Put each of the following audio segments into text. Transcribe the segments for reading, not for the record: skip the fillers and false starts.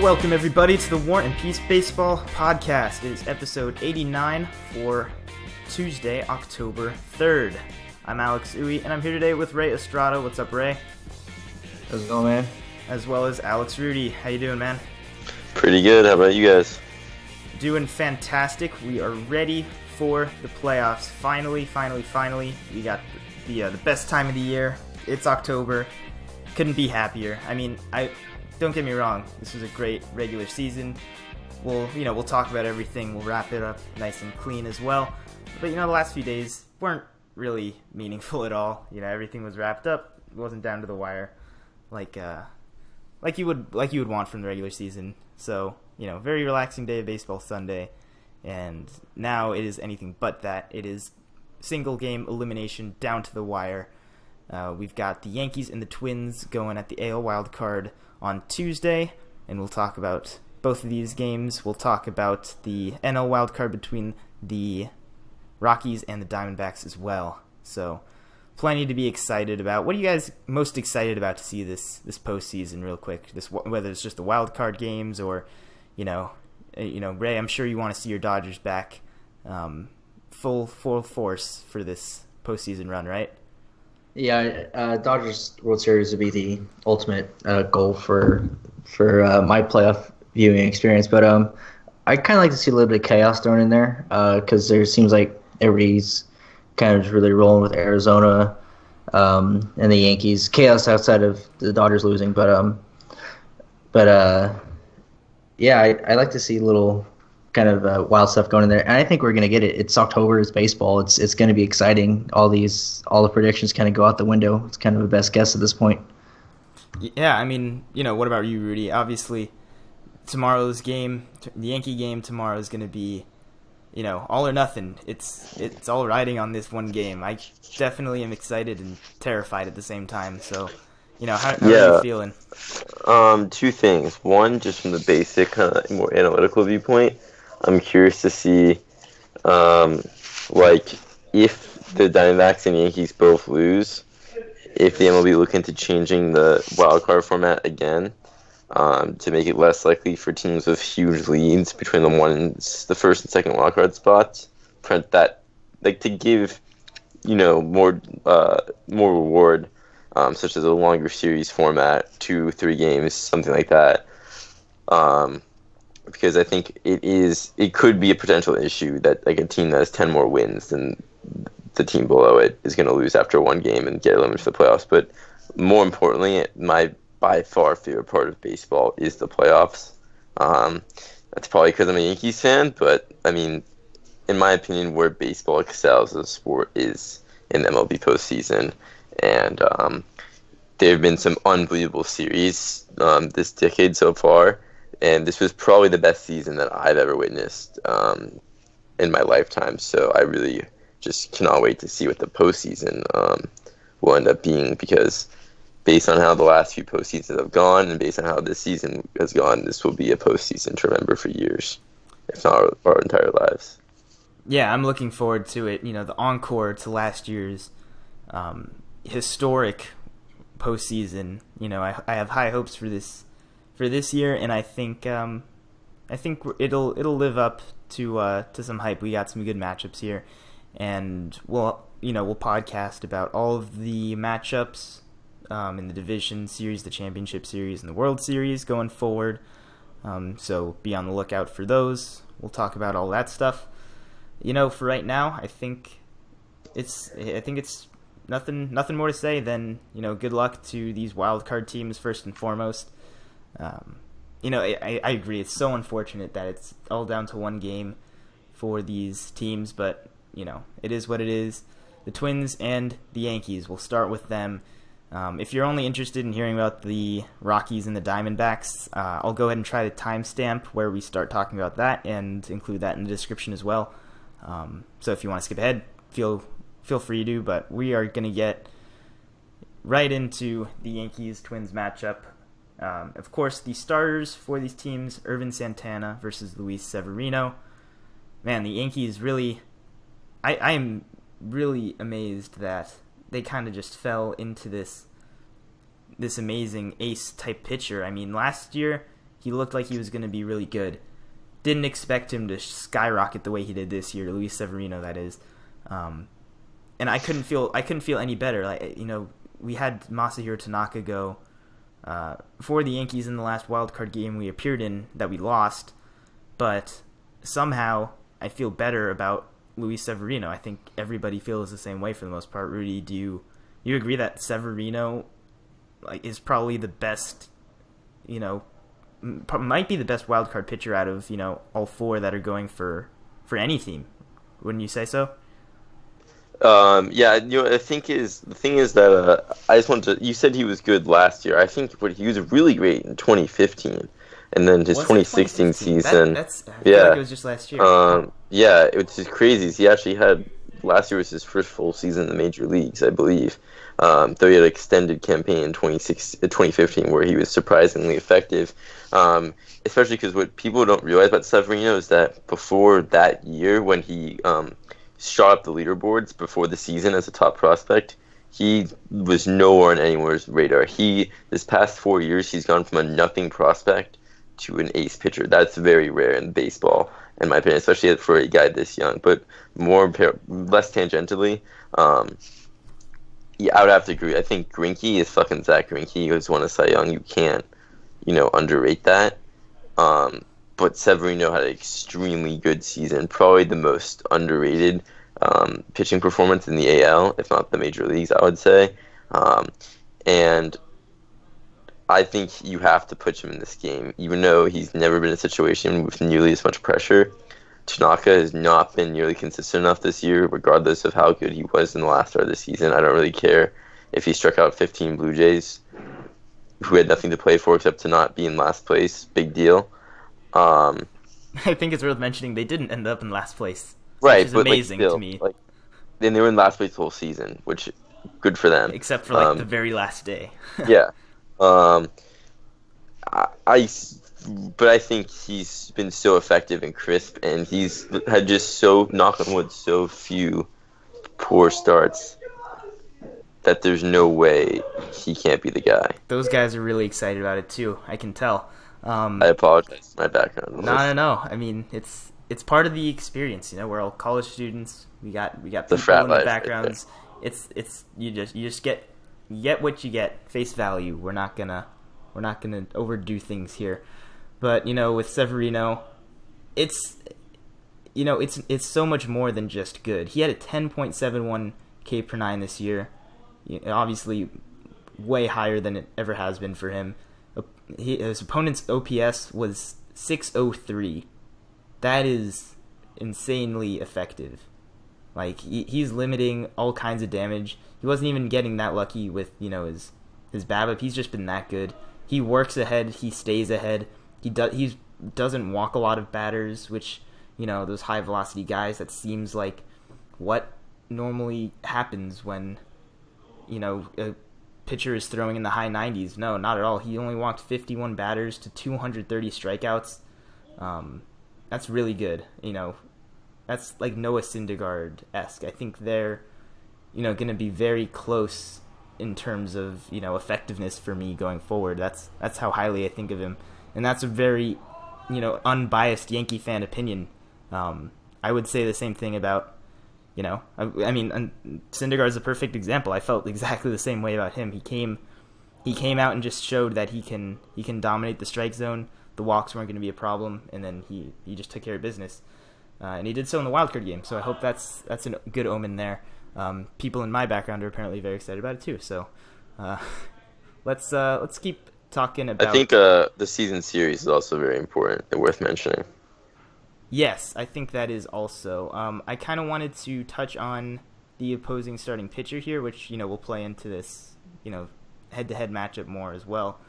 Welcome everybody to the War and Peace Baseball Podcast. It is episode 89 for Tuesday, October 3rd. I'm Alex Uwe, and I'm here today with Ray Estrada. What's up, Ray? How's it going, man? As well as Alex Rudy. How you doing, man? Pretty good. How about you guys? Doing fantastic. We are ready for the playoffs. Finally. We got the best time of the year. It's October. Couldn't be happier. I mean, don't get me wrong. This was a great regular season. We'll talk about everything. We'll wrap it up nice and clean as well. But the last few days weren't really meaningful at all. Everything was wrapped up. It wasn't down to the wire, like you would want from the regular season. So very relaxing day of baseball Sunday, and now it is anything but that. It is single game elimination down to the wire. We've got the Yankees and the Twins going at the AL wildcard on Tuesday, and we'll talk about both of these games. We'll talk about the NL wildcard between the Rockies and the Diamondbacks as well. So plenty to be excited about. What are you guys most excited about to see this postseason, real quick? Whether it's just the wildcard games or, Ray, I'm sure you want to see your Dodgers back full force for this postseason run, right? Yeah, Dodgers World Series would be the ultimate goal for my playoff viewing experience. But I kind of like to see a little bit of chaos thrown in there because there seems like everybody's kind of really rolling with Arizona and the Yankees. Chaos outside of the Dodgers losing, but yeah, I like to see a little kind of wild stuff going in there, and I think we're going to get it. It's October, it's baseball, it's going to be exciting. All the predictions kind of go out the window. It's kind of a best guess at this point. Yeah, I mean, what about you, Rudy? Obviously, tomorrow's game, the Yankee game tomorrow is going to be, all or nothing. It's all riding on this one game. I definitely am excited and terrified at the same time. So, how are you feeling? Two things. One, just from the basic, more analytical viewpoint, I'm curious to see, if the Diamondbacks and Yankees both lose, if the MLB look into changing the wildcard format again, to make it less likely for teams with huge leads between the first and second wildcard spots, print that, to give, more reward, such as a longer series format, 2-3 games, something like that. Because I think it could be a potential issue that a team that has 10 more wins than the team below it is going to lose after one game and get eliminated for the playoffs. But more importantly, my by far favorite part of baseball is the playoffs. That's probably because I'm a Yankees fan, but I mean, in my opinion, where baseball excels as a sport is in the MLB postseason. And there have been some unbelievable series this decade so far, and this was probably the best season that I've ever witnessed in my lifetime. So I really just cannot wait to see what the postseason will end up being, because based on how the last few postseasons have gone and based on how this season has gone, this will be a postseason to remember for years, if not our entire lives. Yeah, I'm looking forward to it. The encore to last year's historic postseason. I have high hopes for this year, and I think it'll live up to some hype. We got some good matchups here, and we'll podcast about all of the matchups in the division series, the championship series, and the World Series going forward. So be on the lookout for those. We'll talk about all that stuff. For right now, I think it's nothing more to say than, good luck to these wild card teams first and foremost. I agree. It's so unfortunate that it's all down to one game for these teams, but, it is what it is. The Twins and the Yankees, we'll start with them. If you're only interested in hearing about the Rockies and the Diamondbacks, I'll go ahead and try to timestamp where we start talking about that and include that in the description as well. So if you want to skip ahead, feel free to, but we are going to get right into the Yankees-Twins matchup. Of course, the starters for these teams, Irvin Santana versus Luis Severino. Man, the Yankees really... I am really amazed that they kind of just fell into this amazing ace-type pitcher. I mean, last year, He looked like he was going to be really good. Didn't expect him to skyrocket the way he did this year, Luis Severino, that is. And I couldn't feel any better. Like, we had Masahiro Tanaka go for the Yankees in the last wildcard game we appeared in that we lost, but somehow I feel better about Luis Severino. I think everybody feels the same way for the most part. Rudy, do you agree that Severino is probably the best, might be the best wildcard pitcher out of, all four that are going for any team? Wouldn't you say so? Yeah, the thing is that I just wanted to. You said he was good last year. I think he was really great in 2015, and then his 2016 season. I feel like it was just last year. Yeah, it was just crazy. He actually had last year was his first full season in the major leagues, I believe. Though he had an extended campaign in 2015 where he was surprisingly effective. Especially because what people don't realize about Severino is that before that year, when he shot up the leaderboards before the season as a top prospect, he was nowhere on anyone's radar. This past 4 years, he's gone from a nothing prospect to an ace pitcher. That's very rare in baseball, in my opinion, especially for a guy this young. But less tangentially, yeah, I would have to agree. I think Greinke is fucking Zach Greinke. He was won a Cy Young. You can't, underrate that. But Severino had an extremely good season, probably the most underrated pitching performance in the AL, if not the major leagues, I would say. And I think you have to put him in this game, even though he's never been in a situation with nearly as much pressure. Tanaka has not been nearly consistent enough this year, regardless of how good he was in the last start of the season. I don't really care if he struck out 15 Blue Jays, who had nothing to play for except to not be in last place. Big deal. I think it's worth mentioning they didn't end up in last place, right? Which is amazing to me. Then they were in last place the whole season, which good for them. Except for the very last day. Yeah. But I think he's been so effective and crisp, and he's had just knock on wood, so few poor starts that there's no way he can't be the guy. Those guys are really excited about it too. I can tell. I apologize for my background. No. I mean, it's part of the experience. We're all college students. We got the people in the life backgrounds. Right, it's you just get what you get, face value. We're not gonna overdo things here. But with Severino, it's so much more than just good. He had a 10.71 K per 9 this year. Obviously, way higher than it ever has been for him. His opponent's OPS was 603. That is insanely effective. Like, he's limiting all kinds of damage. He wasn't even getting that lucky with his BABIP. He's just been that good. He works ahead. He stays ahead. He doesn't walk a lot of batters, which those high velocity guys. That seems like what normally happens when a pitcher is throwing in the high 90s. No, not at all. He only walked 51 batters to 230 strikeouts. That's really good. That's like Noah Syndergaard-esque. I think they're going to be very close in terms of effectiveness for me going forward. That's how highly I think of him, and that's a very unbiased Yankee fan opinion. I would say the same thing about I mean, Syndergaard's a perfect example. I felt exactly the same way about him. He came out and just showed that he can dominate the strike zone. The walks weren't going to be a problem, and then he just took care of business, and he did so in the wildcard game. So I hope that's a good omen there. People in my background are apparently very excited about it too. So let's keep talking about. I think the season series is also very important and worth mentioning. Yes, I think that is also. I kind of wanted to touch on the opposing starting pitcher here, which will play into this head-to-head matchup more as well.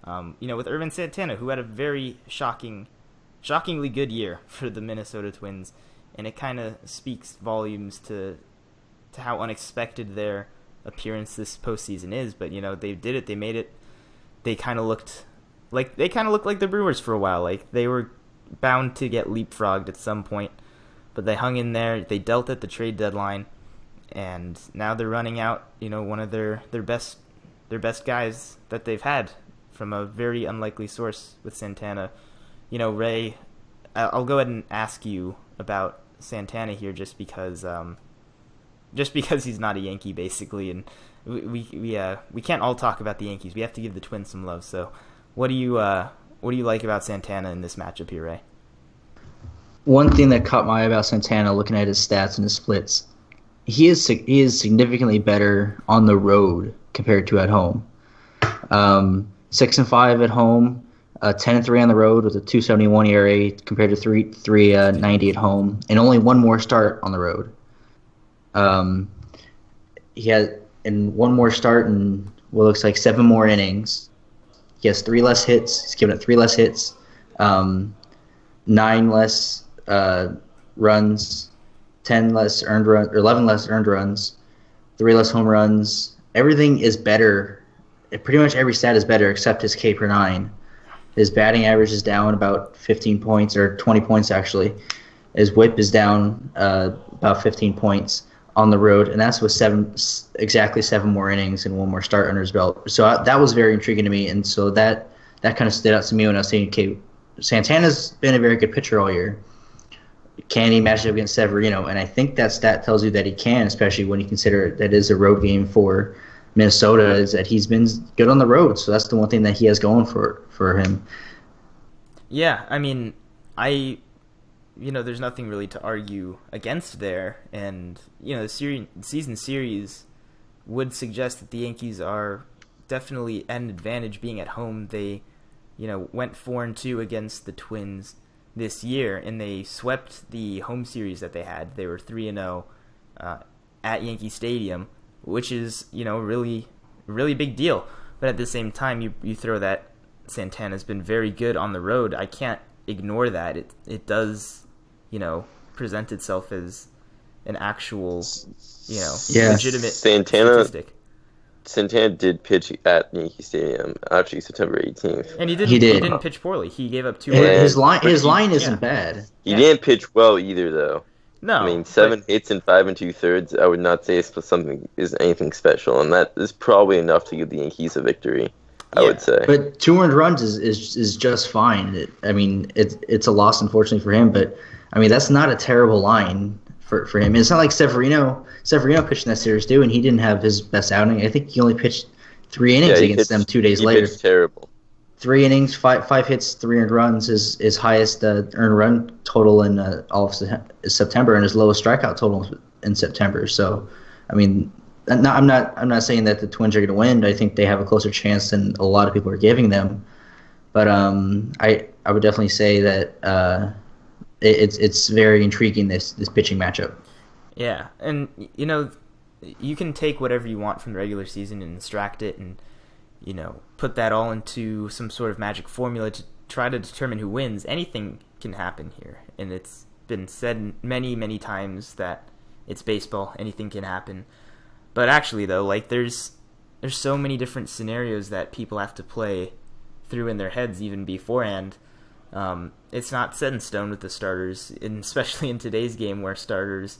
With Irvin Santana, who had a very shockingly good year for the Minnesota Twins, and it kind of speaks volumes to how unexpected their appearance this postseason is. But they did it. They made it. They kind of looked like the Brewers for a while. Like they were bound to get leapfrogged at some point, but they hung in there. They dealt at the trade deadline, and now they're running out one of their best guys that they've had from a very unlikely source with Santana. Ray, I'll go ahead and ask you about Santana here, just because he's not a Yankee, basically, and we can't all talk about the Yankees. We have to give the Twins some love. So, what do you like about Santana in this matchup here, Ray? One thing that caught my eye about Santana, looking at his stats and his splits, he is significantly better on the road compared to at home. 6-5 at home. 10-3 on the road with a 2.71 ERA compared to 3.90 at home, and only one more start on the road. He had in one more start and what looks like 7 more innings. He has 3 less hits. He's given it 3 less hits, 9 less runs, 10 less earned run, or 11 less earned runs, 3 less home runs. Everything is better. Pretty much every stat is better except his K per 9. His batting average is down about 15 points, or 20 points actually. His whip is down about 15 points on the road, and that's with exactly 7 more innings and 1 more start under his belt. So that was very intriguing to me, and so that kind of stood out to me when I was saying, okay, Santana's been a very good pitcher all year. Can he match up against Severino? And I think that stat tells you that he can, especially when you consider that is a road game for Minnesota, is that he's been good on the road. So that's the one thing that he has going for him. Yeah, I mean, there's nothing really to argue against there. And, the season series would suggest that the Yankees are definitely at an advantage being at home. They, went 4-2 against the Twins this year, and they swept the home series that they had. They were 3-0 at Yankee Stadium, which is, really, really big deal. But at the same time, you throw that Santana's been very good on the road. I can't ignore that. It does, present itself as an actual, legitimate statistic. Santana did pitch at Yankee Stadium, actually September 18th. And he didn't pitch poorly. He gave up 2 his line isn't bad. He didn't pitch well either, though. No. I mean, 7 hits and 5 2/3, I would not say is anything special, and that is probably enough to give the Yankees a victory, I would say. But 2 earned runs is just fine. It's a loss, unfortunately, for him, but, that's not a terrible line for him. It's not like Severino pitched in that series, too, and he didn't have his best outing. I think he only pitched 3 innings against them 2 days later. He pitched terrible. 3 innings, 5 hits, 3 earned runs, his highest earned run total in all of September, and his lowest strikeout total in September. So, I'm not saying that the Twins are going to win. I think they have a closer chance than a lot of people are giving them. But I would definitely say that it's very intriguing, this pitching matchup. Yeah, and you can take whatever you want from the regular season and extract it and put that all into some sort of magic formula to try to determine who wins. Anything can happen here, and it's been said many, many times that it's baseball. Anything can happen. But actually, though, there's so many different scenarios that people have to play through in their heads even beforehand. It's not set in stone with the starters, and especially in today's game where starters,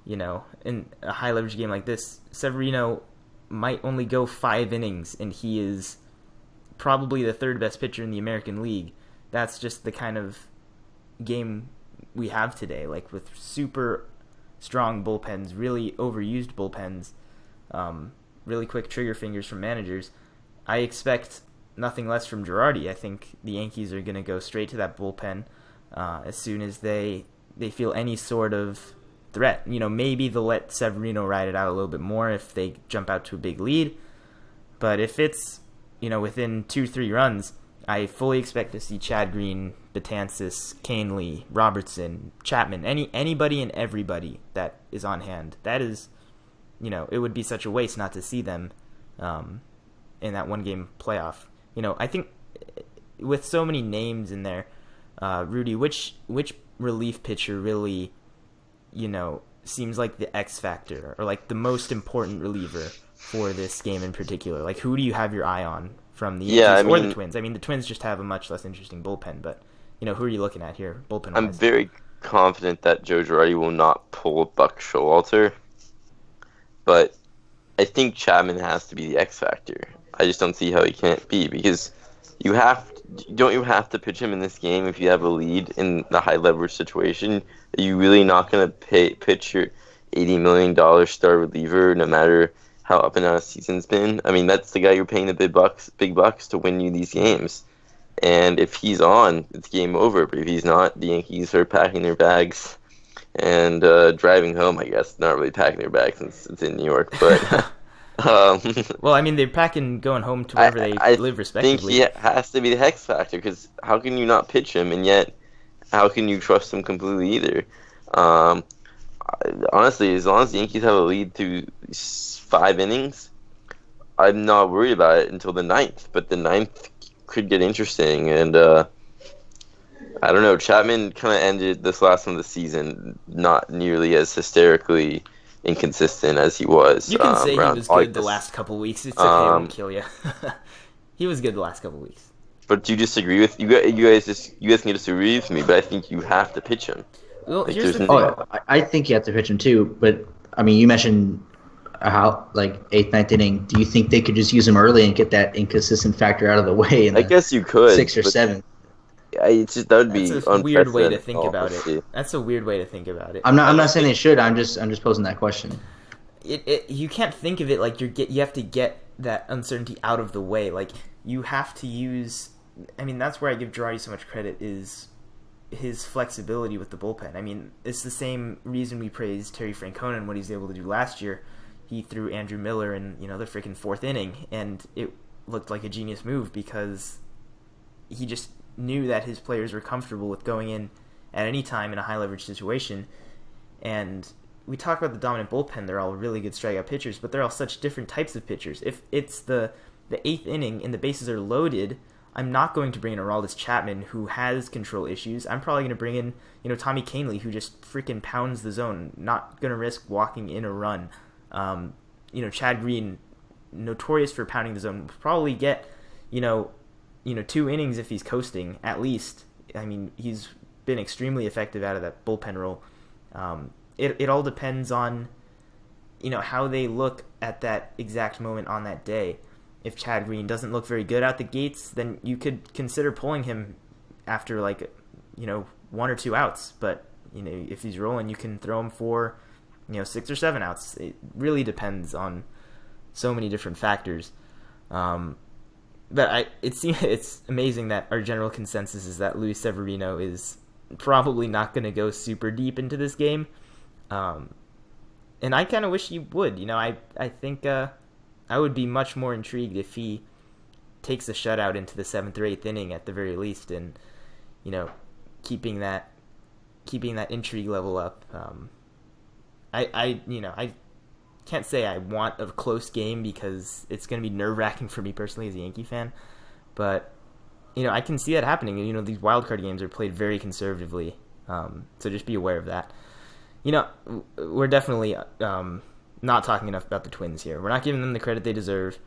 in a high leverage game like this, Severino might only go 5 innings, and he is probably the 3rd best pitcher in the American League. That's just the kind of game we have today, with super strong bullpens, really overused bullpens, really quick trigger fingers from managers. I expect nothing less from Girardi. I think the Yankees are going to go straight to that bullpen as soon as they feel any sort of threat. Maybe they'll let Severino ride it out a little bit more if they jump out to a big lead. But if it's, within 2-3 runs, I fully expect to see Chad Green, Betances, Canely, Robertson, Chapman, anybody and everybody that is on hand. That is, it would be such a waste not to see them in that one-game playoff. I think with so many names in there, Rudy, which relief pitcher really, seems like the X factor or the most important reliever for this game in particular? Who do you have your eye on from the Yankees or the Twins? The Twins just have a much less interesting bullpen, but who are you looking at here, bullpen-wise? I'm very confident that Joe Girardi will not pull Buck Showalter, but I think Chapman has to be the X factor. I just don't see how he can't be, because don't you have to pitch him in this game if you have a lead in the high leverage situation? Are you really not going to pitch your $80 million star reliever no matter how up and down his season's been? I mean, that's the guy you're paying the big bucks to win you these games. And if he's on, it's game over. But if he's not, the Yankees are packing their bags and driving home, I guess. Not really packing their bags since it's in New York, but... well, I mean, they're packing going home to wherever they live, respectively. I think he has to be the Hex factor, because how can you not pitch him, and yet how can you trust him completely either? Honestly, as long as the Yankees have a lead through 5 innings, I'm not worried about it until the 9th. But the 9th could get interesting, and I don't know. Chapman kind of ended this last one of the season not nearly as hysterically inconsistent as he was. You can say he was good the last couple weeks. It's okay, it won't kill you. He was good the last couple weeks. But do you disagree with you guys can disagree with me, but I think you have to pitch him. Well, Like, here's the there's thing. I think you have to pitch him too, but I mean, you mentioned how like 8th, 9th inning. Do you think they could just use him early and get that inconsistent factor out of the way? I guess you could. 6th or 7th. It's just, that would be That's a weird way to think unprecedented, about honestly. it. That's a weird way to think about it. I'm not saying they should. I'm just posing that question. You can't think of it like you have to get that uncertainty out of the way. Like, you have to use. I mean, that's where I give Girardi so much credit, is his flexibility with the bullpen. I mean, it's the same reason we praised Terry Francona and what he's able to do last year. He threw Andrew Miller in the freaking 4th inning, and it looked like a genius move because he just knew that his players were comfortable with going in at any time in a high leverage situation. And we talk about the dominant bullpen, they're all really good strikeout pitchers, but they're all such different types of pitchers. If it's the 8th inning and the bases are loaded, I'm not going to bring in Aroldis Chapman, who has control issues. I'm probably going to bring in Tommy Kahnle, who just freaking pounds the zone, not going to risk walking in a run. Chad Green, notorious for pounding the zone, will probably get 2 innings if he's coasting, at least. I mean, he's been extremely effective out of that bullpen role. It all depends on, how they look at that exact moment on that day. If Chad Green doesn't look very good out the gates, then you could consider pulling him after 1 or 2 outs. But if he's rolling, you can throw him for 6 or 7 outs. It really depends on so many different factors. But it's amazing that our general consensus is that Luis Severino is probably not going to go super deep into this game. And I kind of wish he would. I think I would be much more intrigued if he takes a shutout into the 7th or 8th inning at the very least, and keeping that intrigue level up. I can't say I want a close game because it's going to be nerve-wracking for me personally as a Yankee fan, but I can see that happening. These wildcard games are played very conservatively, so just be aware of that. We're definitely not talking enough about the Twins here. We're not giving them the credit they deserve.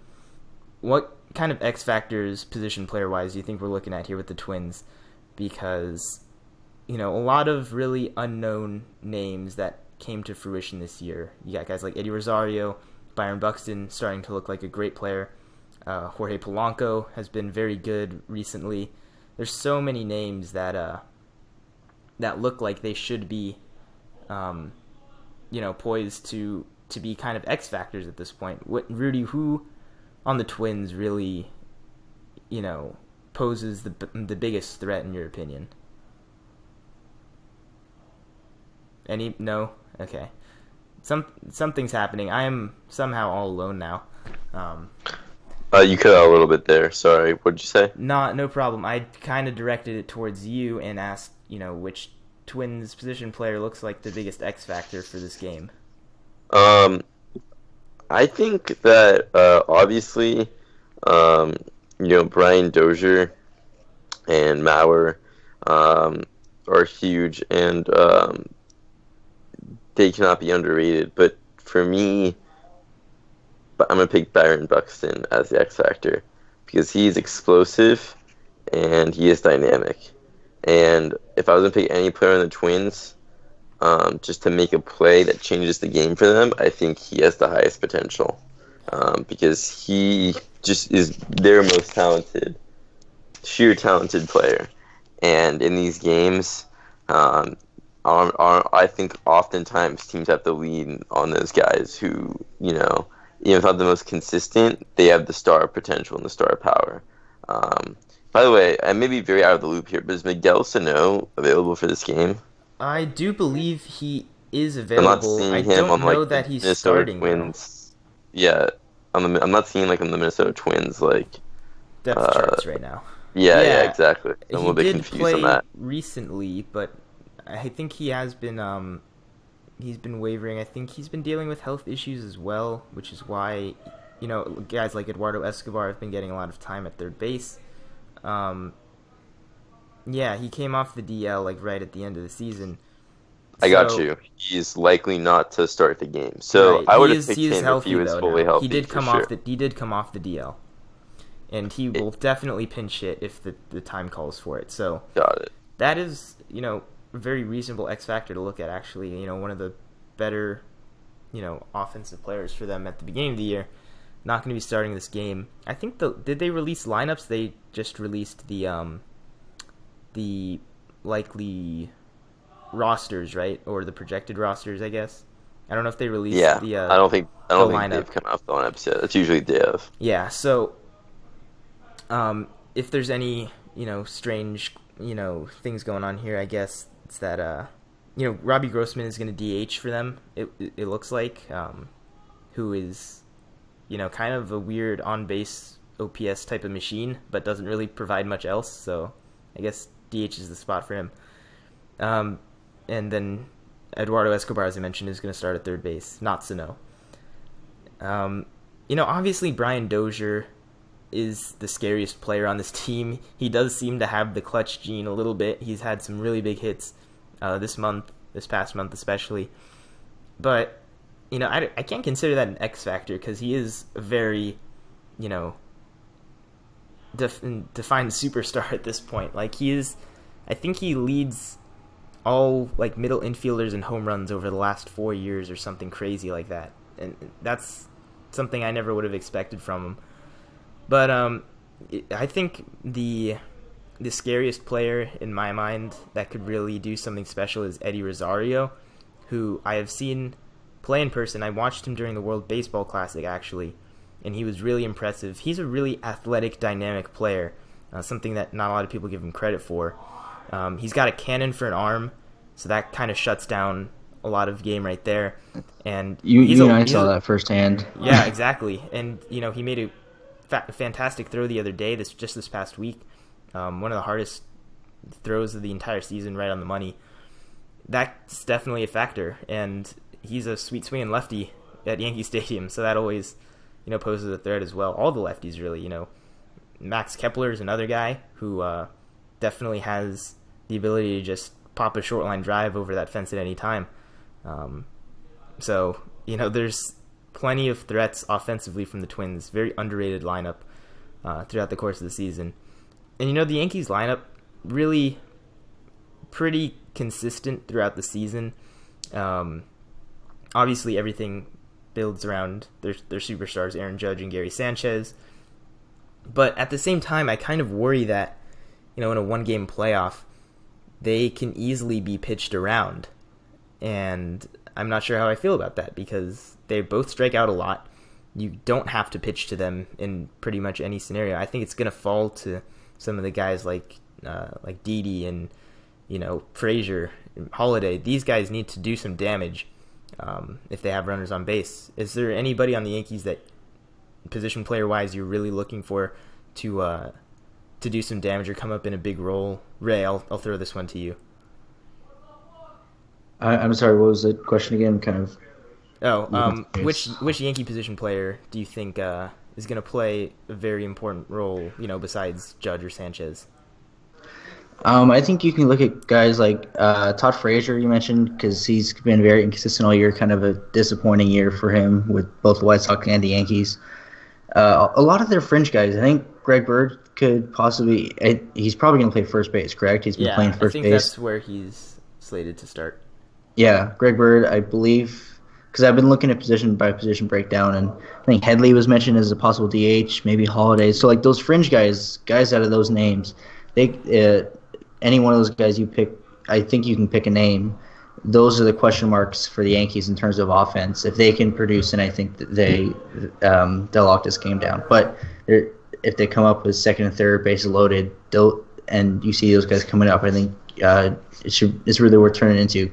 What kind of X factors, position player-wise, do you think we're looking at here with the Twins? Because a lot of really unknown names that came to fruition this year. You got guys like Eddie Rosario, Byron Buxton starting to look like a great player. Jorge Polanco has been very good recently. There's so many names that look like they should be, poised to be kind of X factors at this point. Rudy, who on the Twins really, poses the biggest threat in your opinion? No? Okay. Something's happening. I am somehow all alone now. You cut out a little bit there. Sorry. What'd you say? No problem. I kind of directed it towards you and asked, which Twins position player looks like the biggest X factor for this game. I think that obviously, Brian Dozier and Mauer are huge, and they cannot be underrated. But for me, I'm going to pick Byron Buxton as the X factor because he's explosive and he is dynamic. And if I was going to pick any player on the Twins, just to make a play that changes the game for them, I think he has the highest potential because he just is their most talented sheer talented player, and in these games, I think oftentimes teams have to lean on those guys who, even if not the most consistent, they have the star potential and the star power. By the way, I may be very out of the loop here, but is Miguel Sano available for this game? I do believe he is I'm available. not seeing I him don't on know like that the he's Minnesota starting. Twins. Yeah, I'm not seeing like on the Minnesota Twins like Depth charts right now. yeah, exactly. I'm a He little bit did confused play on that. recently, but I think he has been he's been wavering. I think he's been dealing with health issues as well, which is why guys like Eduardo Escobar have been getting a lot of time at third base. Yeah, he came off the DL like right at the end of the season. I got you. He's likely not to start the game, so right. I would have picked he is him healthy, if he was though, fully now. healthy. He did for come sure. he did come off the DL, and he will definitely pinch hit if the time calls for it. So Got it. that is a very reasonable X factor to look at. Actually, one of the better offensive players for them at the beginning of the year. Not going to be starting this game. I think did they release lineups? They just released the likely rosters, right? Or the projected rosters, I guess. I don't know if they released the I don't think lineup. they've come out with the lineups yet. That's usually day of. Yeah, so if there's any, strange, things going on here, I guess it's that Robbie Grossman is going to DH for them. It looks like who is kind of a weird on-base OPS type of machine, but doesn't really provide much else. So I guess DH is the spot for him. And then Eduardo Escobar, as I mentioned, is going to start at third base, not Sano. Obviously Brian Dozier is the scariest player on this team. He does seem to have the clutch gene a little bit. He's had some really big hits this past month especially. But, I can't consider that an X factor because he is a very, defined superstar at this point. Like, I think he leads all like middle infielders in home runs over the last 4 years or something crazy like that, and that's something I never would have expected from him. But I think the scariest player in my mind that could really do something special is Eddie Rosario, who I have seen play in person. I watched him during the World Baseball Classic actually, and he was really impressive. He's a really athletic, dynamic player, something that not a lot of people give him credit for. He's got a cannon for an arm, so that kind of shuts down a lot of game right there. And I saw that firsthand. Yeah, exactly. And he made a fantastic throw the other day. This past week, one of the hardest throws of the entire season, right on the money. That's definitely a factor. And he's a sweet swinging lefty at Yankee Stadium, so that always poses a threat as well. All the lefties really. Max Kepler is another guy who definitely has the ability to just pop a short line drive over that fence at any time. So, there's plenty of threats offensively from the Twins. Very underrated lineup throughout the course of the season. And, the Yankees lineup really pretty consistent throughout the season. Obviously, everything builds around their superstars, Aaron Judge and Gary Sanchez. But at the same time, I kind of worry that, in a one-game playoff, they can easily be pitched around. And I'm not sure how I feel about that because they both strike out a lot. You don't have to pitch to them in pretty much any scenario. I think it's going to fall to some of the guys like Didi and, Frazier, Holiday. These guys need to do some damage if they have runners on base. Is there anybody on the Yankees that, position player-wise, you're really looking for to do some damage or come up in a big role? Ray, I'll throw this one to you. I'm sorry, what was the question again? Kind of. Which Yankee position player do you think is going to play a very important role, besides Judge or Sanchez? I think you can look at guys like Todd Frazier, you mentioned, because he's been very inconsistent all year, kind of a disappointing year for him with both the White Sox and the Yankees. A lot of their fringe guys, I think Greg Bird could possibly, he's probably going to play first base, correct? He's been playing first base. I think that's where he's slated to start. Yeah, Greg Bird, I believe because I've been looking at position by position breakdown, and I think Headley was mentioned as a possible DH, maybe Holiday. So like those fringe guys out of those names, they any one of those guys you pick, I think you can pick a name. Those are the question marks for the Yankees in terms of offense. If they can produce, and I think that they'll lock this game down. But if they come up with second and third bases loaded, and you see those guys coming up, I think it's really worth tuning into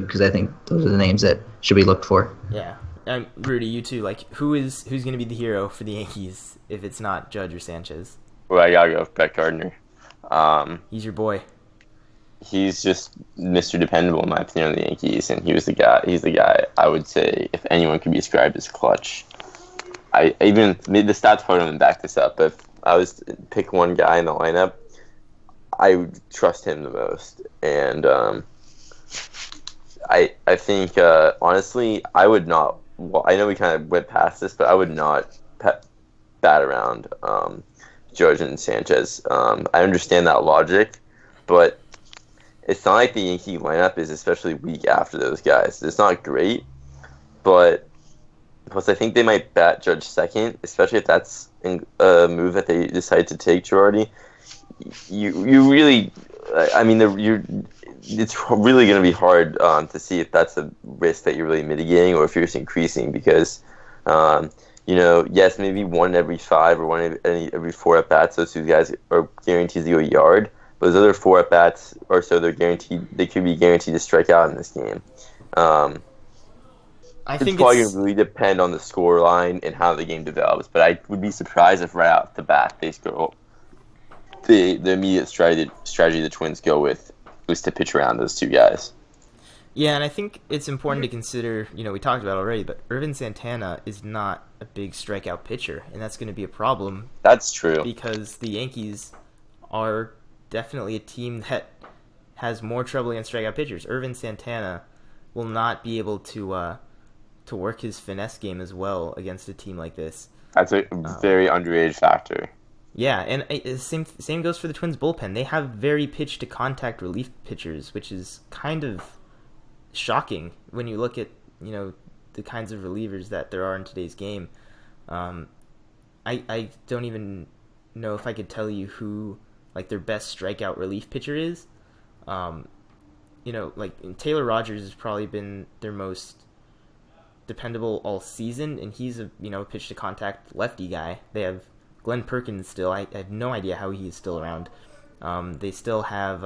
because I think those are the names that should be looked for. Yeah, Rudy, you too. Like, who's going to be the hero for the Yankees if it's not Judge or Sanchez? Well, I gotta go with Brett Gardner. He's your boy. He's just Mr. Dependable in my opinion on the Yankees, and he's the guy I would say if anyone could be described as clutch. I even the stats part of him back this up. If I was to pick one guy in the lineup, I would trust him the most. And I think honestly, I would not. Well, I know we kind of went past this, but I would not bat around Judge and Sanchez. I understand that logic, but it's not like the Yankee lineup is especially weak after those guys. It's not great, but plus I think they might bat Judge second, especially if that's a move that they decide to take, Girardi. You really, I mean, it's really going to be hard to see if that's a risk that you're really mitigating or if you're just increasing because, yes, maybe one every 5 or one every 4 at bats, those two guys are guaranteed to go a yard. But those other 4 at bats or so they could be guaranteed to strike out in this game. I think it's probably going to really depend on the score line and how the game develops. But I would be surprised if right off the bat the immediate strategy the Twins go with was to pitch around those two guys. Yeah, and I think it's important to consider, we talked about it already, but Irvin Santana is not a big strikeout pitcher, and that's going to be a problem. That's true. Because the Yankees are definitely a team that has more trouble against strikeout pitchers. Irvin Santana will not be able to work his finesse game as well against a team like this. That's a very underrated factor. Yeah, and same goes for the Twins bullpen. They have very pitch to contact relief pitchers, which is kind of shocking when you look at the kinds of relievers that there are in today's game. I don't even know if I could tell you who their best strikeout relief pitcher is. Taylor Rogers has probably been their most dependable all season, and he's a pitch to contact lefty guy. They have Glenn Perkins still. I have no idea how he is still around. They still have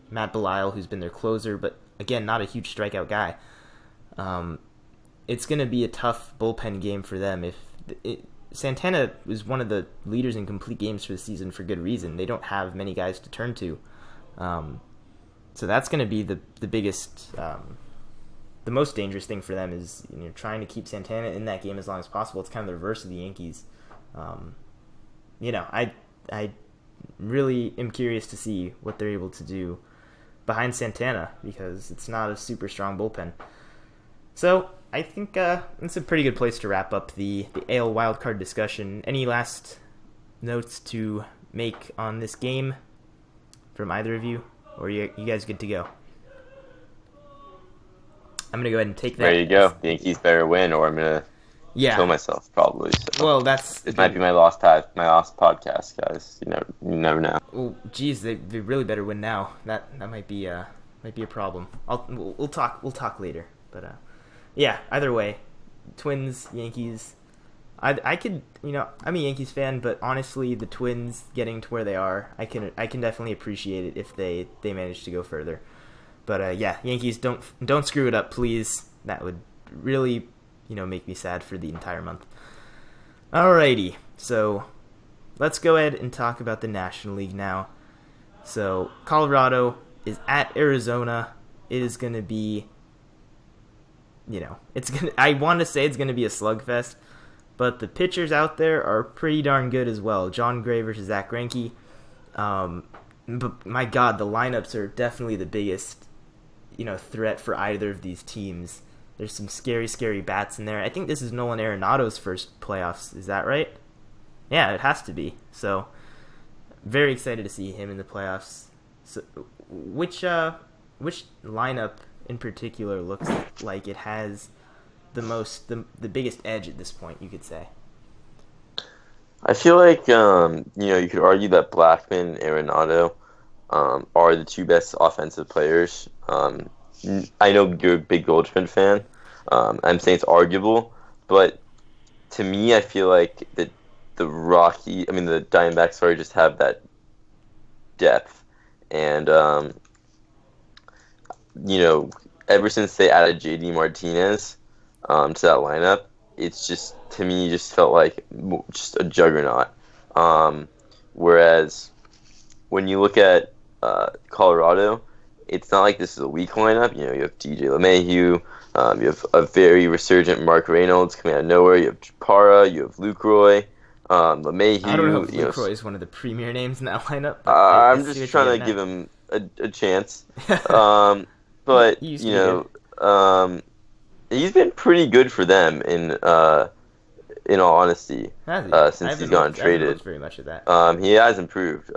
Matt Belisle, who's been their closer, but again, not a huge strikeout guy. It's going to be a tough bullpen game for them. Santana is one of the leaders in complete games for the season for good reason. They don't have many guys to turn to. So that's going to be the biggest, the most dangerous thing for them is trying to keep Santana in that game as long as possible. It's kind of the reverse of the Yankees. I really am curious to see what they're able to do behind Santana because it's not a super strong bullpen. So I think it's a pretty good place to wrap up the AL wildcard discussion. Any last notes to make on this game from either of you? Or are you guys good to go? I'm going to go ahead and take that. There you go. The Yankees better win or I'm going to kill myself probably. So. Well, it might be my last podcast, guys. You never know. Well, geez, they really better win now. That might be a problem. We'll talk later. But yeah, either way, Twins, Yankees. I could, I'm a Yankees fan, but honestly, the Twins getting to where they are, I can definitely appreciate it if they manage to go further. But yeah, Yankees, don't screw it up, please. That would really, make me sad for the entire month. Alrighty, so let's go ahead and talk about the National League now. So Colorado is at Arizona. It is going to be, I want to say it's going to be a slugfest. But the pitchers out there are pretty darn good as well. John Gray versus Zach Greinke. But my God, the lineups are definitely the biggest, threat for either of these teams. There's some scary, scary bats in there. I think this is Nolan Arenado's first playoffs. Is that right? Yeah, it has to be. So, very excited to see him in the playoffs. So, which lineup in particular looks like it has the biggest edge at this point, you could say? I feel like you could argue that Blackman and Arenado are the two best offensive players. I know you're a big Goldschmidt fan. I'm saying it's arguable, but to me, I feel like the Diamondbacks just have that depth, and ever since they added JD Martinez to that lineup, it's just, to me, just felt like just a juggernaut. Whereas when you look at Colorado, it's not like this is a weak lineup. You have DJ LeMahieu, you have a very resurgent Mark Reynolds coming out of nowhere. You have Chapara, you have Lucroy, LeMahieu. I don't know if Lucroy is one of the premier names in that lineup. I'm just trying to give him a chance. But he's been pretty good for them in all honesty, since he's gotten traded. I haven't looked very much at that. He has improved.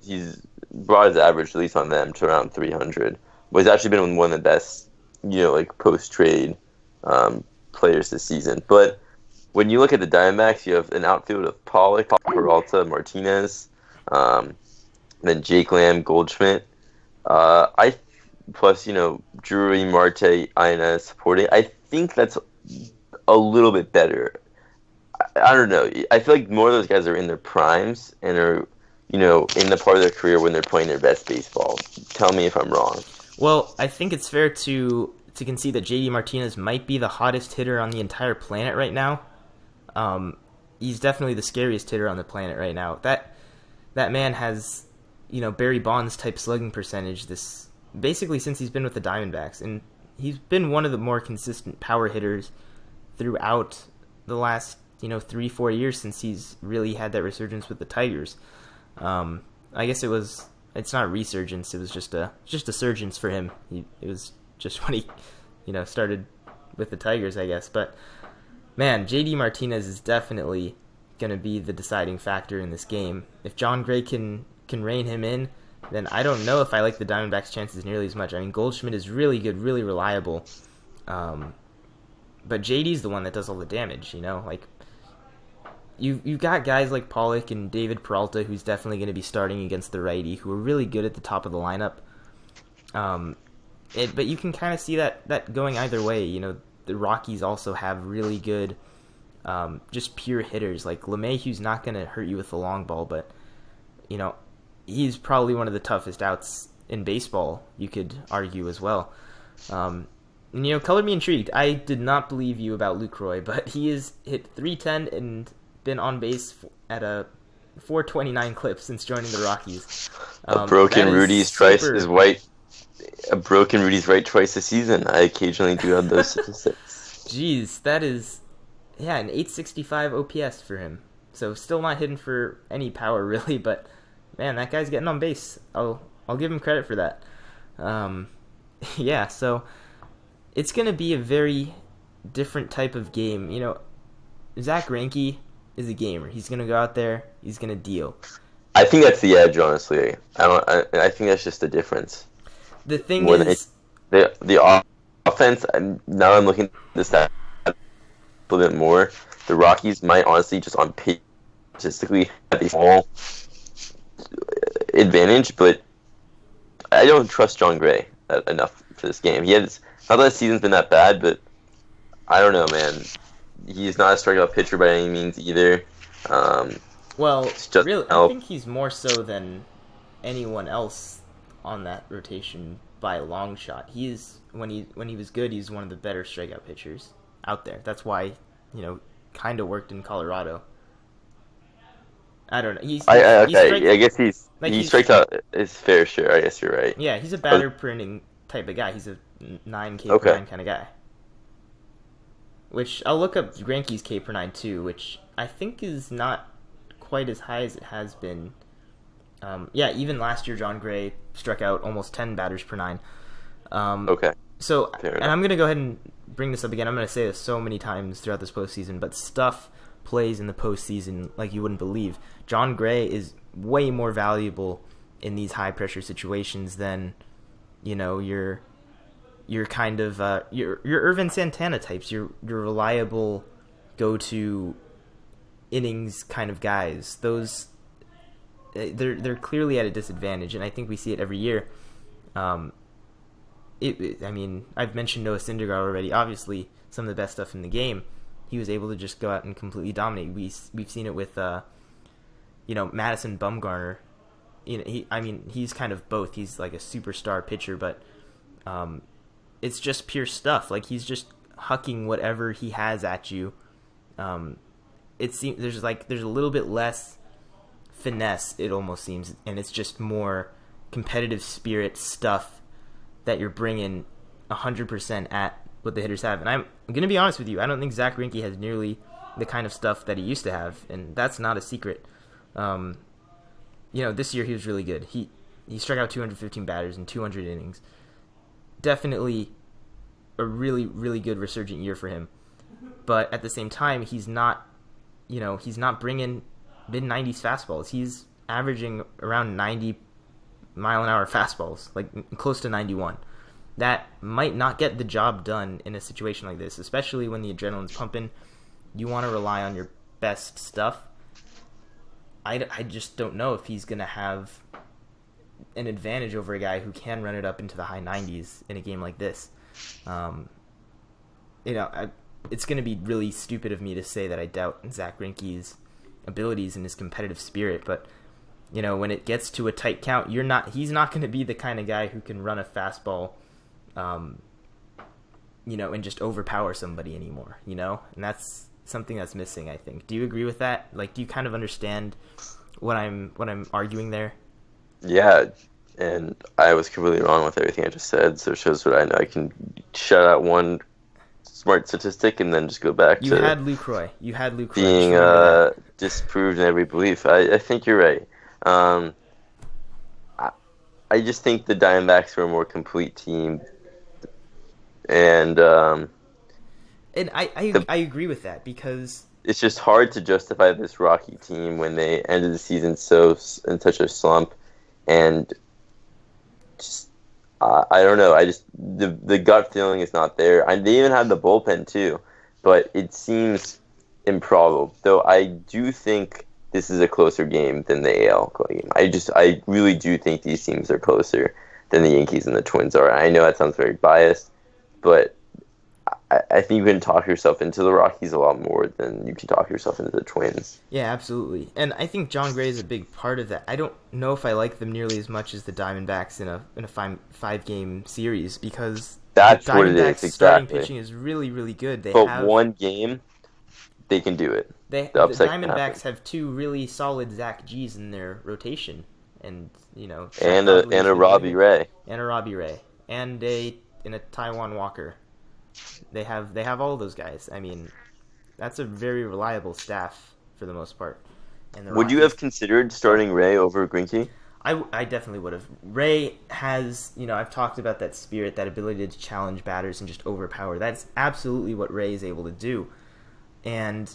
He's brought his average, at least on them, to around 300. But he's actually been one of the best, post-trade players this season. But when you look at the Diamondbacks, you have an outfield of Pollock, Peralta, Martinez, then Jake Lamb, Goldschmidt. Plus, Drury, Marte, Inez supporting. I think that's a little bit better. I don't know. I feel like more of those guys are in their primes and are, in the part of their career when they're playing their best baseball. Tell me if I'm wrong. Well, I think it's fair to concede that JD Martinez might be the hottest hitter on the entire planet right now. He's definitely the scariest hitter on the planet right now. That man has, Barry Bonds type slugging percentage basically since he's been with the Diamondbacks, and he's been one of the more consistent power hitters throughout the last 3-4 years since he's really had that resurgence with the Tigers. I guess it's not a resurgence, it was just a surgence for him. It was just when he started with the Tigers, I guess. But man, JD Martinez is definitely going to be the deciding factor in this game. If John Gray can rein him in, then I don't know if I like the Diamondbacks' chances nearly as much. I mean, Goldschmidt is really good, really reliable. But JD's the one that does all the damage, You've got guys like Pollock and David Peralta, who's definitely going to be starting against the righty, who are really good at the top of the lineup. But you can kind of see that going either way. The Rockies also have really good, just pure hitters. Like LeMahieu's not going to hurt you with the long ball, but he's probably one of the toughest outs in baseball, you could argue as well. Color me intrigued. I did not believe you about Lucroy, but he has hit .310 and been on base at a .429 clip since joining the Rockies. A broken Rudy's twice is white. A broken Rudy's right twice a season. I occasionally do have those statistics. Jeez, that is, an 865 OPS for him. So still not hitting for any power really, but man, that guy's getting on base. I'll give him credit for that. So it's going to be a very different type of game. Zach Greinke is a gamer. He's going to go out there. He's going to deal. I think that's the edge, honestly. I think that's just the difference. The thing is, the offense. Now I'm looking at this stat a little bit more. The Rockies might honestly just on paper statistically have a small advantage, but I don't trust John Gray enough for this game. Not that his season's been that bad, but I don't know, man. He's not a strikeout pitcher by any means either. Really, I think he's more so than anyone else on that rotation by a long shot. When he was good, he's one of the better strikeout pitchers out there. That's why, kind of worked in Colorado. I don't know. I guess he strikes out his fair share. I guess you're right. Yeah, he's a batter per inning type of guy. He's a 9K per 9 kind of guy. Which I'll look up Greinke's K per 9 too, which I think is not quite as high as it has been. Even last year John Gray struck out almost 10 batters per 9. So, and I'm going to go ahead and bring this up again. I'm going to say this so many times throughout this postseason, but stuff plays in the postseason like you wouldn't believe. John Gray is way more valuable in these high pressure situations than, your you're kind of you're Irvin Santana types. You're reliable go-to innings kind of guys. Those they're clearly at a disadvantage, and I think we see it every year. I mean, I've mentioned Noah Syndergaard already. Obviously, some of the best stuff in the game. He was able to just go out and completely dominate. We've seen it with Madison Bumgarner. He's kind of both. He's like a superstar pitcher, but it's just pure stuff. Like, he's just hucking whatever he has at you. It seems there's a little bit less finesse, it almost seems, and it's just more competitive spirit stuff that you're bringing 100% at what the hitters have. And I'm going to be honest with you, I don't think Zach Greinke has nearly the kind of stuff that he used to have, and that's not a secret. This year he was really good. He struck out 215 batters in 200 innings. Definitely a really, really good resurgent year for him. But at the same time, he's not bringing mid-90s fastballs. He's averaging around 90-mile-an-hour fastballs, like close to 91. That might not get the job done in a situation like this, especially when the adrenaline's pumping. You want to rely on your best stuff. I just don't know if he's going to have an advantage over a guy who can run it up into the high 90s in a game like this. It's going to be really stupid of me to say that I doubt Zach Greinke's abilities and his competitive spirit, but when it gets to a tight count, he's not going to be the kind of guy who can run a fastball and just overpower somebody anymore, and that's something that's missing, I think. Do you agree with that? Like, do you kind of understand what I'm arguing there? Yeah, and I was completely wrong with everything I just said, so it shows what I know. I can shout out one smart statistic and then just go back to... You had Lucroy being disproved in every belief. I think you're right. I just think the Diamondbacks were a more complete team, and I agree with that, because it's just hard to justify this Rocky team when they ended the season in such a slump, and just I don't know. I just the gut feeling is not there. They even had the bullpen too, but it seems improbable. Though I do think this is a closer game than the AL game. I really do think these teams are closer than the Yankees and the Twins are. I know that sounds very biased, but I think you can talk yourself into the Rockies a lot more than you can talk yourself into the Twins. Yeah, absolutely. And I think John Gray is a big part of that. I don't know if I like them nearly as much as the Diamondbacks in a five-game series, because that's the what it is, exactly. Starting pitching is really, really good. One game, they can do it. The Diamondbacks have two really solid Zach G's in their rotation, and a Robbie Ray, and a Taijuan Walker. They have all of those guys. I mean, that's a very reliable staff for the most part. Would you have considered starting Ray over Greinke? I definitely would have. Ray has, I've talked about that spirit, that ability to challenge batters and just overpower. That's absolutely what Ray is able to do. And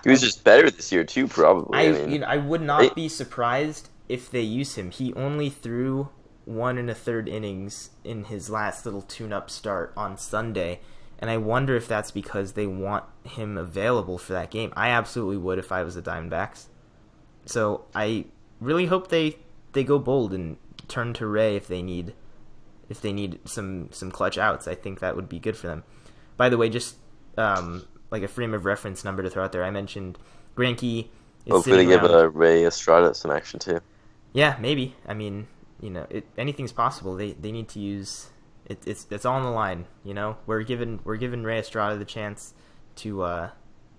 he was just better this year too, probably. I would not be surprised if they use him. He only threw 1 1/3 innings in his last little tune-up start on Sunday, and I wonder if that's because they want him available for that game. I absolutely would if I was the Diamondbacks. So I really hope they go bold and turn to Ray if they need some clutch outs. I think that would be good for them. By the way, just like a frame of reference number to throw out there, I mentioned Greinke is hopefully give Ray Estrada some action too. Yeah, maybe. I mean, anything's possible. They need to use it. It's all on the line. We're giving Ray Estrada the chance to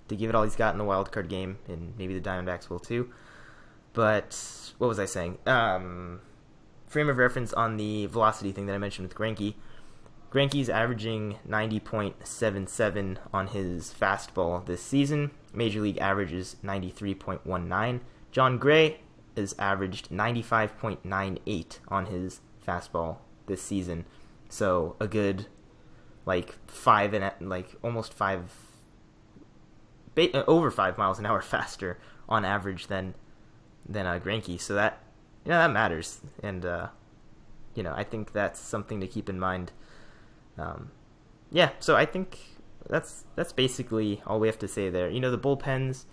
give it all he's got in the wild card game, and maybe the Diamondbacks will too. But what was I saying? Frame of reference on the velocity thing that I mentioned with Greinke. Greinke's averaging 90.77 on his fastball this season. Major League average is 93.19. John Gray has averaged 95.98 on his fastball this season. So a good, over 5 miles an hour faster on average than Greinke. So that matters. And I think that's something to keep in mind. Yeah, so I think that's basically all we have to say there. The bullpens,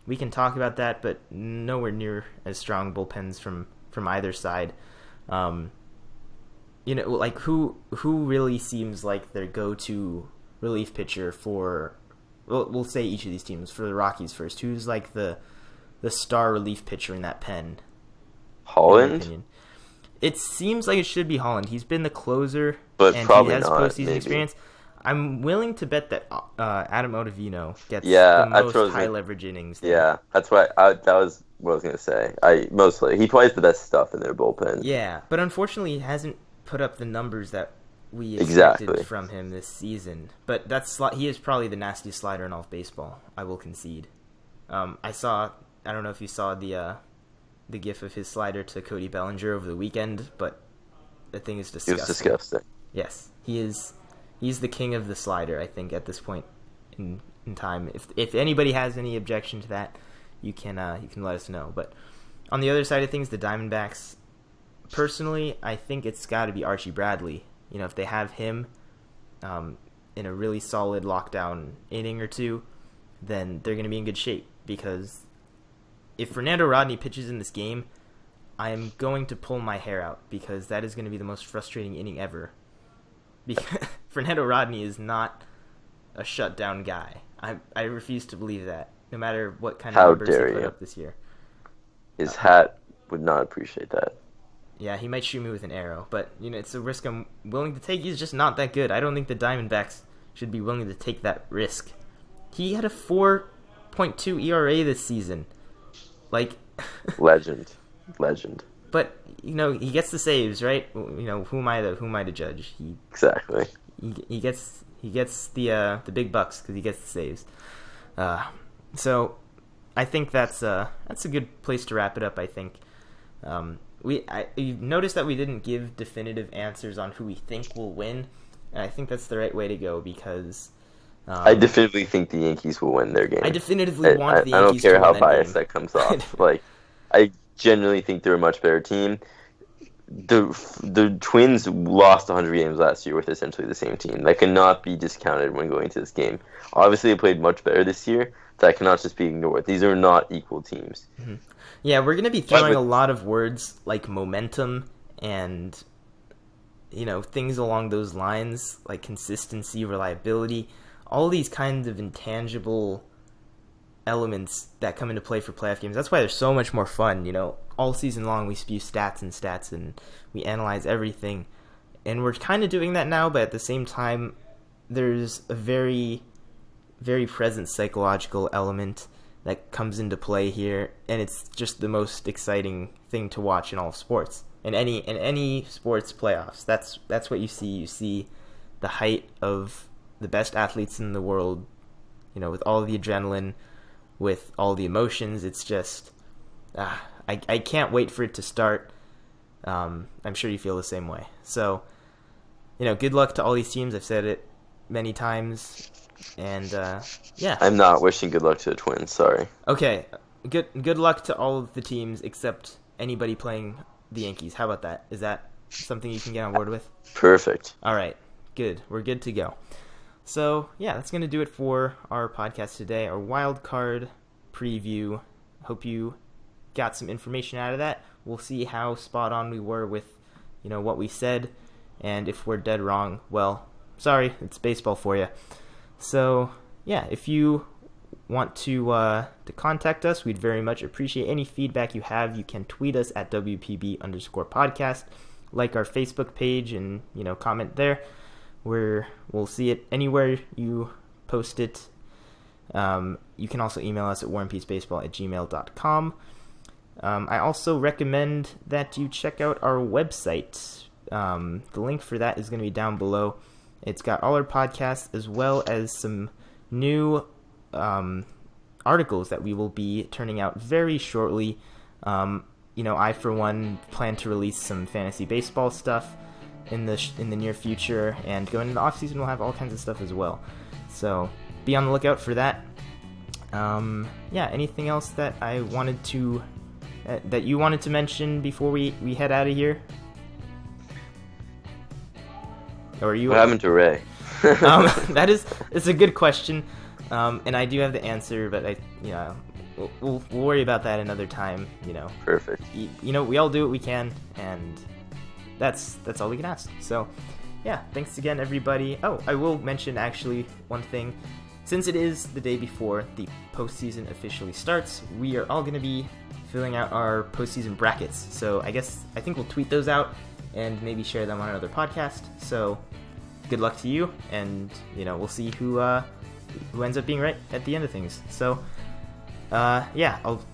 we can talk about that, but nowhere near as strong bullpens from either side. Like who really seems like their go-to relief pitcher for, we'll say each of these teams. For the Rockies first, who's like the star relief pitcher in that pen? Holland? It seems like it should be Holland. He's been the closer, but and probably he has not, postseason maybe. experience. I'm willing to bet that Adam Ottavino gets the most high leverage innings there. Yeah, that's why that was what I was gonna say. He plays the best stuff in their bullpen. Yeah, but unfortunately, he hasn't put up the numbers that we expected from him this season. But he is probably the nastiest slider in all of baseball. I will concede. I don't know if you saw the gif of his slider to Cody Bellinger over the weekend, but the thing is disgusting. It was disgusting. Yes, he's the king of the slider, I think, at this point in time. If anybody has any objection to that, you can let us know. But on the other side of things, the Diamondbacks, personally, I think it's got to be Archie Bradley. If they have him in a really solid lockdown inning or two, then they're going to be in good shape. Because if Fernando Rodney pitches in this game, I am going to pull my hair out, because that is going to be the most frustrating inning ever. Because Fernando Rodney is not a shutdown guy. I refuse to believe that, no matter what kind of numbers he put up this year. His hat would not appreciate that. Yeah, he might shoot me with an arrow, but it's a risk I'm willing to take. He's just not that good. I don't think the Diamondbacks should be willing to take that risk. He had a 4.2 ERA this season. Like legend. But he gets the saves, right? Who am I to judge? Exactly. He gets the big bucks because he gets the saves. So I think that's a good place to wrap it up. I think you noticed that we didn't give definitive answers on who we think will win, and I think that's the right way to go, because I definitively think the Yankees will win their game. I definitively want the Yankees to win. I don't care how that biased game. that comes off. I genuinely think they're a much better team. The Twins lost 100 games last year with essentially the same team. That cannot be discounted when going to this game. Obviously, they played much better this year. That cannot just be ignored. These are not equal teams. Mm-hmm. Yeah, we're going to be throwing a lot of words like momentum and things along those lines, like consistency, reliability, all these kinds of intangible elements that come into play for playoff games. That's why they're so much more fun. All season long we spew stats and we analyze everything, and we're kind of doing that now, but at the same time there's a very, very present psychological element that comes into play here, and it's just the most exciting thing to watch in all of sports. In any sports playoffs, that's what you see. You see the height of the best athletes in the world, with all the adrenaline, with all the emotions. It's just, I can't wait for it to start. I'm sure you feel the same way. So, good luck to all these teams. I've said it many times, and yeah. I'm not wishing good luck to the Twins. Sorry. Okay, good luck to all of the teams except anybody playing the Yankees. How about that? Is that something you can get on board with? Perfect. All right, good. We're good to go. So, yeah, that's going to do it for our podcast today, our wild card preview. Hope you got some information out of that. We'll see how spot on we were with, what we said, and if we're dead wrong, well, sorry, it's baseball for you. So, yeah, if you want to contact us, we'd very much appreciate any feedback you have. You can tweet us at WPB_podcast, like our Facebook page, and, comment there. We'll see it anywhere you post it. You can also email us at warandpeacebaseball@gmail.com. I also recommend that you check out our website. The link for that is going to be down below. It's got all our podcasts as well as some new articles that we will be turning out very shortly. I, for one, plan to release some fantasy baseball stuff in the near future, and going into the off season we'll have all kinds of stuff as well. So be on the lookout for that. Anything else that I wanted to that you wanted to mention before we head out of here? Or you? What happened to Ray? It's a good question, and I do have the answer, but we'll worry about that another time. Perfect. We all do what we can, and that's all we can ask. So, yeah, thanks again, everybody. Oh, I will mention actually one thing. Since it is the day before the postseason officially starts, we are all going to be filling out our postseason brackets. So I think we'll tweet those out and maybe share them on another podcast. So good luck to you, and we'll see who ends up being right at the end of things. So yeah, I'll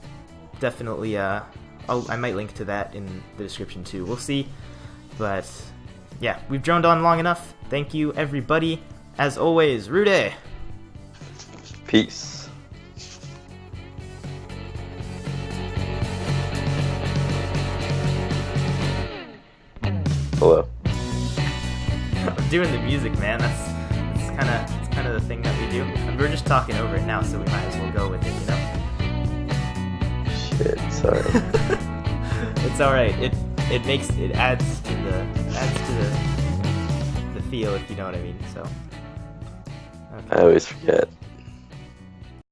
definitely I might link to that in the description too. We'll see, but yeah, we've droned on long enough. Thank you, everybody. As always, Rude. Peace. Hello. I'm doing the music, man. That's kind of the thing that we do. And we're just talking over it now, so we might as well go with it, Shit, sorry. It's all right. It adds to the feel, if you know what I mean. So. Okay. I always forget.